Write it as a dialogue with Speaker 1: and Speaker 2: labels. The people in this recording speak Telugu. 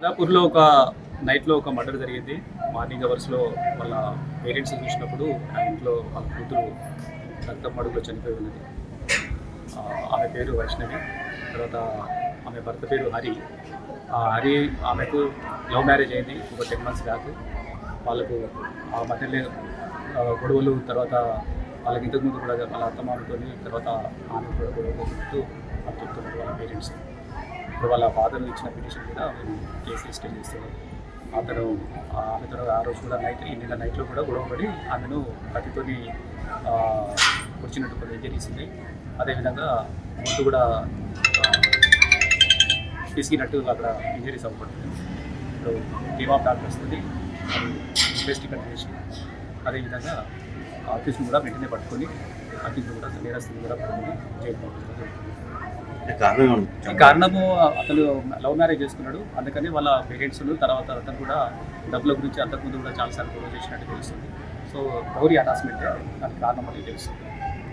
Speaker 1: మిర్జాపూర్లో ఒక నైట్లో ఒక మర్డర్ జరిగింది. మార్నింగ్ అవర్స్లో వాళ్ళ పేరెంట్స్ చూసినప్పుడు ఆ ఇంట్లో వాళ్ళ కూతురు రక్తం మడుగులో చనిపోయి ఉన్నది. ఆమె పేరు వైష్ణవి, తర్వాత ఆమె భర్త పేరు హరి. హరి ఆమెకు లవ్ మ్యారేజ్ అయింది ఒక 10 months బ్యాక్. వాళ్ళకు ఆ మధ్యలో గొడవలు, తర్వాత వాళ్ళకి ఇంతకుముందు కూడా వాళ్ళ అత్తమామతో తర్వాత ఆమె కూడా గొడవలు అని చెప్తున్నారు వాళ్ళ పేరెంట్స్. ఇప్పుడు వాళ్ళ ఫాదర్ ఇచ్చిన పిటిషన్ కూడా మేము కేసు రిజిస్టర్ చేస్తున్నాం. అతను ఆమెతో ఆ రోజు కూడా నిన్న నైట్లో కూడా గొడవపడి ఆమెను కత్తితోని వచ్చినట్టు కొన్ని ఇంజరీస్ ఉన్నాయి. అదేవిధంగా ముందు కూడా పిసికినట్టు అక్కడ ఇంజరీస్ అవ్వబడుతుంది. ఇప్పుడు టీమ్ ఆఫ్ డాక్టర్స్ తోటి ఇన్వెస్టిగేట్ చేసి అదేవిధంగా ఆఫీస్ను కూడా వెంటనే పట్టుకొని ఆఫీస్ను కూడా నేరస్తుని కూడా పట్టుకొని జైలు పంపించడం. కారణము అతను లవ్ మ్యారేజ్ చేసుకున్నాడు, అందుకని వాళ్ళ పేరెంట్స్ తర్వాత అతను కూడా డబ్బుల గురించి అంతకుముందు కూడా చాలాసార్లు గొడవ చేసినట్టు తెలుస్తుంది. సో గౌరీ హరాస్మెంటే దానికి కారణం అని తెలుస్తుంది.